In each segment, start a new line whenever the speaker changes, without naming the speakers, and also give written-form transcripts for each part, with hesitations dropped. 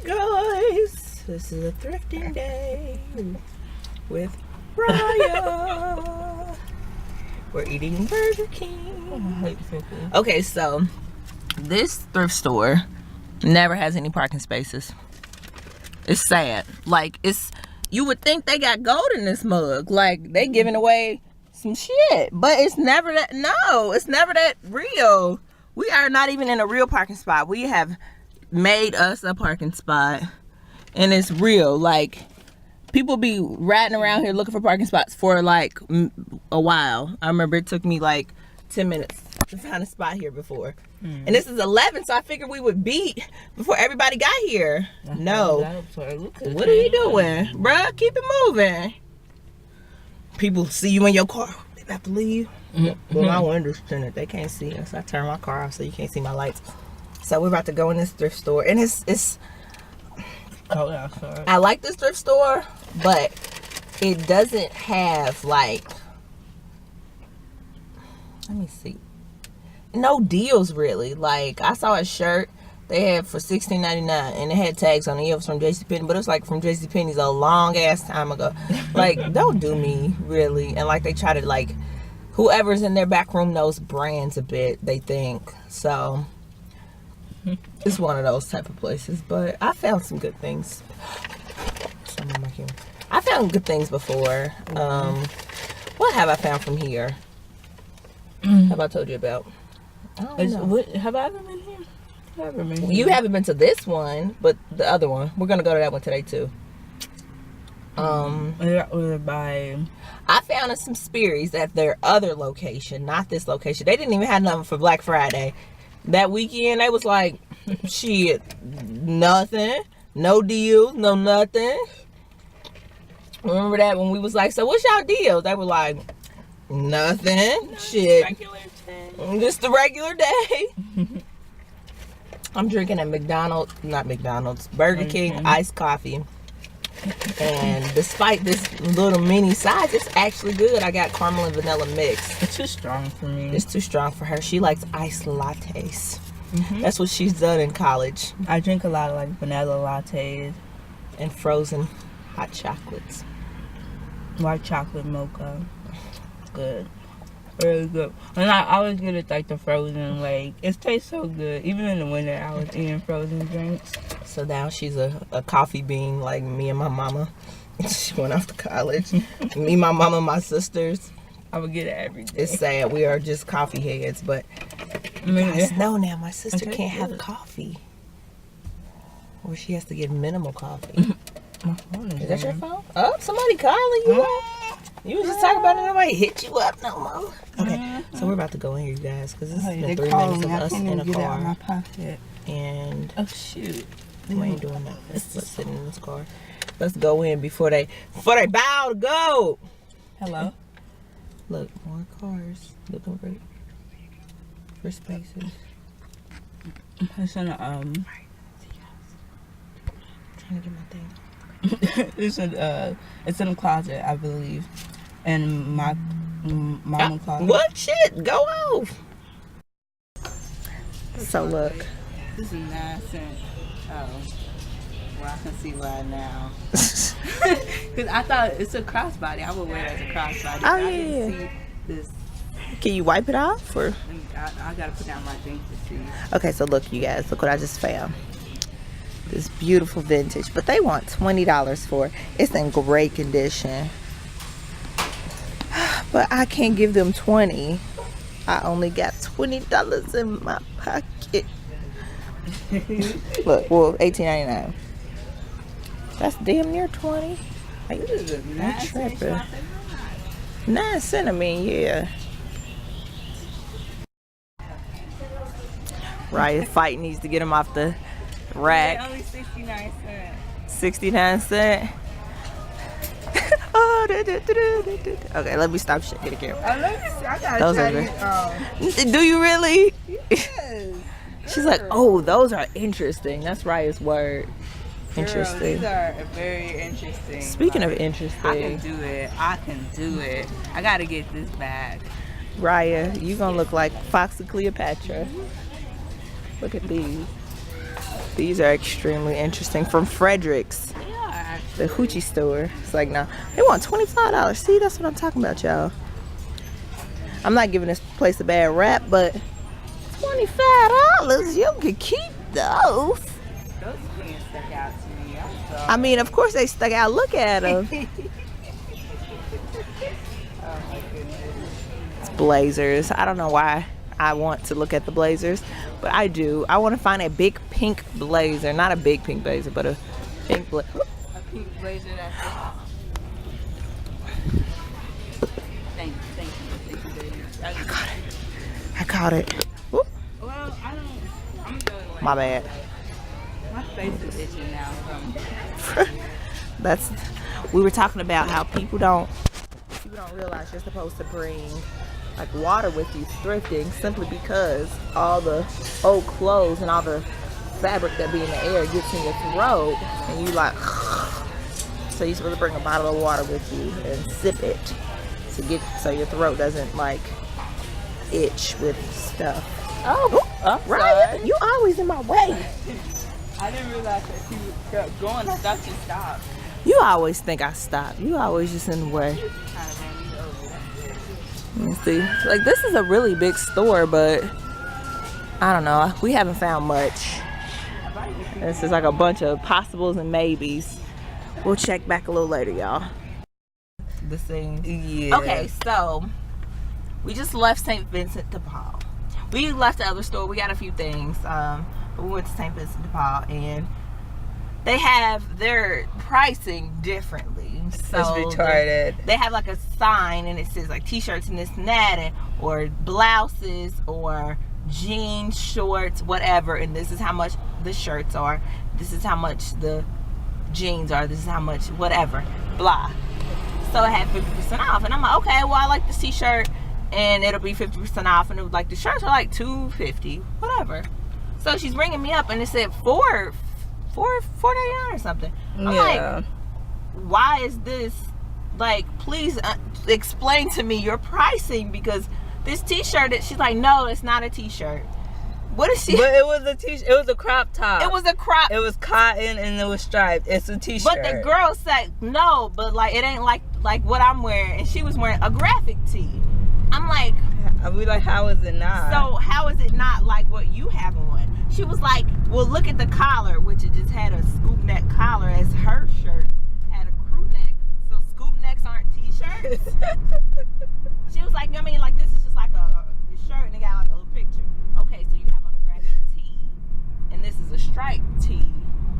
guys, this is a thrifting day with Raya. We're eating Burger King. Okay, so this thrift store never has any parking spaces. It's sad. Like, you would think they got gold in this mug. Like, they giving away some shit, but it's never that. No, it's never that real. We are not even in a real parking spot. We have made us a parking spot, and it's real. Like, people be riding around here looking for parking spots for like a while. I remember it took me like 10 minutes to find a spot here before. And this is 11, so I figured we would beat before everybody got here. No. What are you doing? Bruh, keep it moving. People see you in your car. They about to leave. Well, I understand it. They can't see us. I turn my car off so you can't see my lights. So we're about to go in this thrift store. And it's
Oh, yeah, sorry.
I like this thrift store, but it doesn't have like, let me see, no deals really. Like, I saw a shirt they had for $16.99 and it had tags on it. It was from JCPenney, but it was like from JCPenney's a long ass time ago. Like, don't do me, really. And like, they try to, like, whoever's in their back room knows brands a bit, they think. So it's one of those type of places. But I found some good things. I found good things before. What have I found from here? Have I told you about? I don't know.
Have I ever been here?
You haven't been to this one, but the other one. We're gonna go to that one today too.
I
found some Sperry's at their other location, not this location. They didn't even have nothing for Black Friday. That weekend, they was like, shit, nothing, no deals, no nothing. Remember that when we was like, so what's y'all deal? They were like, nothing, shit, just the regular day. I'm drinking a Burger King iced coffee. And despite this little mini size, it's actually good. I got caramel and vanilla mix.
It's too strong for me.
It's too strong for her. She likes iced lattes. That's what she's done in college.
I drink a lot of like vanilla lattes.
And frozen hot chocolates.
White chocolate mocha. Good. Really good. And I always get it like the frozen, like, it tastes so good. Even in the winter, I was eating frozen drinks.
So now she's a coffee bean like me and my mama. She went off to college. Me, my mama, my sisters.
I would get it every day.
It's sad. We are just coffee heads, but you guys know now my sister can't have coffee. Or she has to get minimal coffee.
My phone is
that your phone? Oh, somebody calling you. You was just talking about it. Nobody hit you up no more. Okay, so we're about to go in here, you guys, because this has been 3 minutes of us in a car.
My pocket.
And
oh shoot,
we ain't doing that. Let's sit in this car. Let's go in before they bow to go.
Hello.
Look, more cars. Looking for spaces.
It's in
trying to get my thing.
it's in the closet, I believe, and my closet.
What shit? Go off. So look,
this is 9 cents. Oh, well, I can see why now. Because I thought it's a crossbody. I would wear it as a crossbody.
Oh,
I
yeah.
didn't see this.
Can you wipe it off or?
I gotta put down my drink to see.
Okay, so look, you guys, look what I just found. This beautiful vintage, but they want $20 for it. It's in great condition, but I can't give them 20. I only got $20 in my pocket. Look, well, $18.99. That's damn near 20. Like, I'm tripping. 9 cents, I mean, yeah. Ryan fighting needs to get him off the rack.
Only 69 cents.
69 cents. Oh, okay, let me stop shaking the camera.
I gotta try these.
Do you really?
Yes.
She's like, oh, those are interesting. That's Raya's word. Interesting.
These are very interesting.
Speaking of interesting,
I can do it. I gotta get this bag.
Raya, you gonna look like Fox and Cleopatra. Look at these. These are extremely interesting. From Frederick's.
They are.
The hoochie store. It's like, no. They want $25. See, that's what I'm talking about, y'all. I'm not giving this place a bad rap, but $25, you can keep those.
Those pants stuck out to me.
I mean, of course they stuck out. Look at them.
Oh my goodness.
It's blazers. I don't know why I want to look at the blazers, but I do. I want to find a big pink blazer. Not a big pink blazer, but a pink blazer.
A pink blazer that's Thank you very much.
I caught it. Whoop.
Well, I'm gonna throw it away.
My bad.
My face is itching now
We were talking about how people don't realize you're supposed to bring like water with you thrifting, simply because all the old clothes and all the fabric that be in the air gets in your throat, and you like so you're supposed to bring a bottle of water with you and sip it so your throat doesn't like itch with stuff.
Oh,
Ryan, you always in my way.
I didn't realize that you kept going. I thought you stopped.
You always think I stop. You always just in the way. Let me see. Like, this is a really big store, but I don't know. We haven't found much. This is like a bunch of possibles and maybes. We'll check back a little later, y'all. The same.
Yeah.
Okay, so we just left St. Vincent de Paul. We left the other store. We got a few things. But we went to St. Vincent de Paul, and they have their pricing differently. So
It's retarded.
They have like a sign, and it says like t-shirts and this and that, or blouses, or jeans, shorts, whatever. And this is how much the shirts are. This is how much the jeans are. This is how much whatever. Blah. So it had 50% off, and I'm like, okay, well, I like this t-shirt, and it'll be 50% off, and it was like the shirts are like $2.50, whatever. So she's ringing me up, and it said $4.99 or something. I'm like, why is this? Like, please explain to me your pricing, because this t-shirt, she's like, no, it's not a t-shirt. What is she?
But it was a t-shirt. It was a crop top.
It was a crop.
It was cotton and it was striped. It's a t-shirt.
But the girl said no, but like it ain't like what I'm wearing, and she was wearing a graphic tee. I'm like,
we like, how is it not?
so how is it not like what you have on? She was like, well, look at the collar, which it just had a scoop neck collar, as her shirt had a crew neck. So scoop necks aren't t-shirts. She was like, I mean, like this is just like a shirt, and it got like a little picture. Okay, so you have on a graphic tee, and this is a striped tee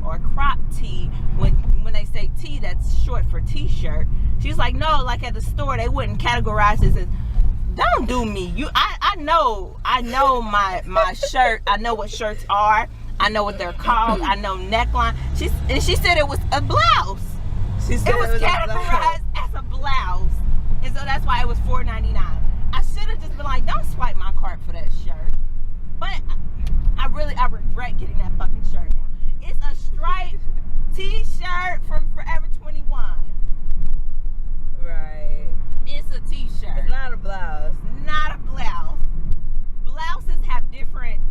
or a crop tee. When they say tee, that's short for t-shirt. She's like, no, like at the store they wouldn't categorize this as. Don't do me. I know my shirt. I know what shirts are. I know what they're called. I know neckline. She said it was a blouse.
She said
it was categorized as a blouse, and so that's why it was $4.99. I should have just been like, don't swipe my card for that shirt. But I regret getting that fucking shirt now. It's a striped t-shirt from Forever 21.
Right.
It's a t-shirt.
It's not a blouse.
Not a blouse. Blouses have different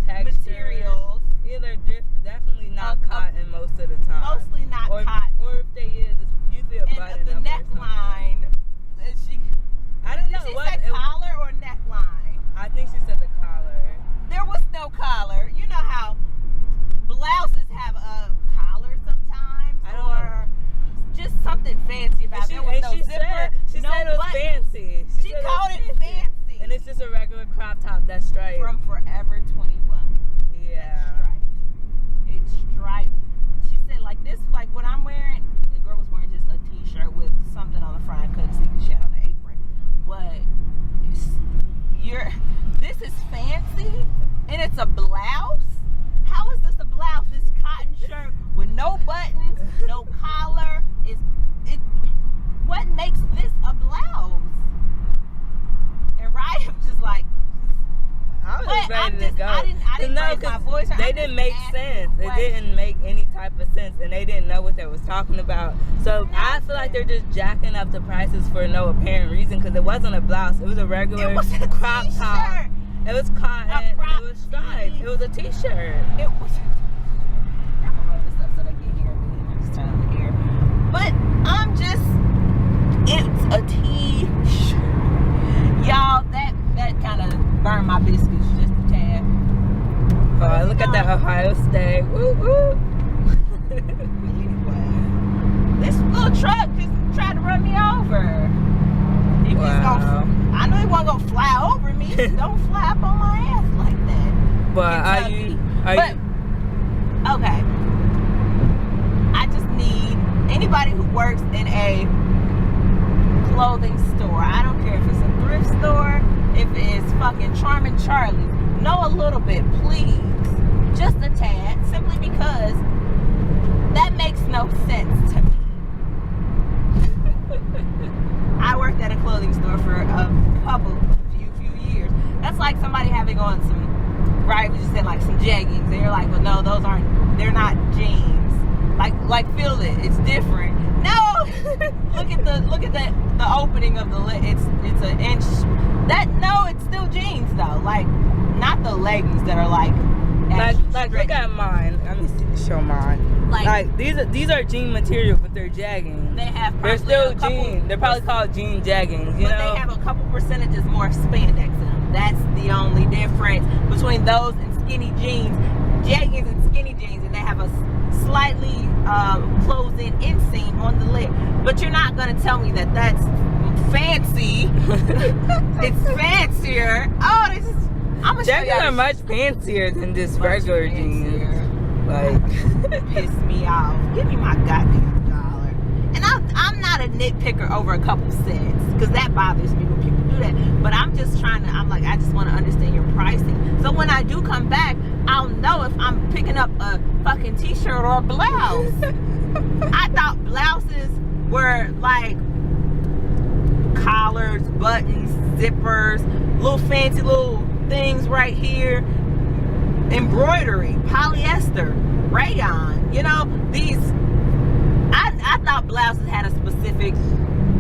Textures.
materials.
Yeah, they're definitely not cotton most of the time.
Mostly not
or
cotton.
Or if they is, it's usually a button
And the neckline.
I don't know.
Did she say collar or neckline?
I think she said the collar.
There was no collar. You know how blouses have a collar sometimes, or just something fancy about it. There was no zipper.
She said it was fancy.
She called it fancy.
And it's just a regular crop top that's striped.
From Forever 21.
Yeah.
It's striped. She said, like this, like what I'm wearing. The girl was wearing just a t-shirt with something on the front. I couldn't see the shit on the apron. But this is fancy, and it's a blouse. How is this a blouse? This cotton shirt with no buttons, no collar. What makes this a blouse? And Ryan was just like,
I was just ready to go.
I didn't raise my voice.
They didn't make sense. It didn't make any type of sense, and they didn't know what they was talking about. So I feel like they're just jacking up the prices for no apparent reason, because it wasn't a blouse. It was a regular crop top. It was cotton.
A crop
It was striped. It was a t-shirt.
It was. I'm gonna roll this up so they can hear me. I just turn on the air. But I'm just. It's a t-shirt. Y'all, that kind of burned my biscuits just a tad.
Oh, look at that Ohio State. Woo woo.
Anyway, this little truck just tried to run me over. He was I knew he wasn't gonna fly over me. Just don't fly up on my ass like that.
But are you?
Okay. I just need anybody who works in a clothing store. I don't care if it's a thrift store, if it's fucking Charmin' Charlie. Know a little bit, please. Just a tad, simply because that makes no sense to me. I worked at a clothing store for a few years. That's like somebody having on some, right, we just said like some jeggings. And you're like, well, no, they're not jeans. Like feel it, it's different. No, look at the opening of the lid. It's an inch. No, it's still jeans though. Like not the leggings that are like
look at mine. Let me show mine. Like these are jean material, but they're jagging. They're still jean. They're probably called jean jaggings. You know,
they have a couple percentages more spandex in them. That's the only difference between those and skinny jeans. Jeggings and skinny jeans, and they have a slightly closed-in inseam on the lid. But you're not gonna tell me that that's fancy. It's fancier. Oh, this is. I'm gonna show you.
Jeggings are much fancier than just regular jeans. Like,
piss me off. Give me my goddamn dollar. And I'm not a nitpicker over a couple cents, because that bothers me when people do that. But I'm just trying to. I just want to understand your pricing. So when I do come back, I'll know if I'm picking up a fucking t-shirt or a blouse. I thought blouses were like collars, buttons, zippers, little fancy little things right here, embroidery, polyester, rayon. You know, these. I thought blouses had a specific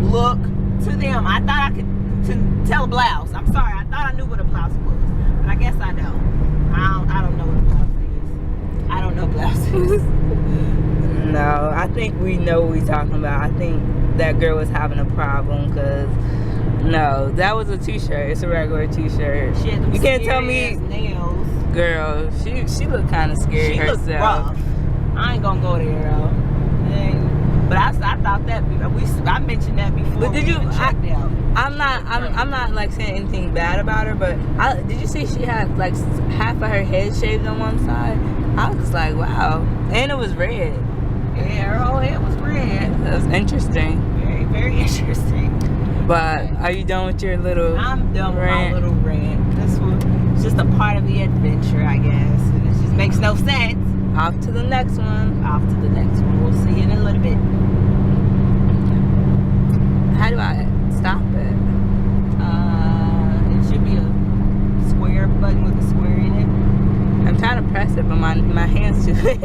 look to them. I thought I could tell a blouse. I'm sorry, I thought I knew what a blouse was, but I guess I don't. I don't know what a blouse is. I don't know blouses.
No, I think we know what we're talking about. I think that girl was having a problem because no, that was a t-shirt. It's a regular t-shirt.
She had them
you can't tell me
nails.
Girl, she looked kind of scary herself.
Looked rough. I ain't gonna go there though. But I thought that I mentioned that before.
But did you?
Checked out.
I'm not like saying anything bad about her, but did you see she had like half of her head shaved on one side? I was just like, wow, and it was red.
Yeah, her whole head was red.
That was interesting.
Very, very interesting.
But are you done with your little?
I'm done with my little rant. This was just a part of the adventure, I guess. And it just makes no sense.
Off to the next one.
Off to the next one. We'll see you in a little bit.
How do I stop it?
It should be a square button with a square in it.
I'm trying to press it, but my hand's too big.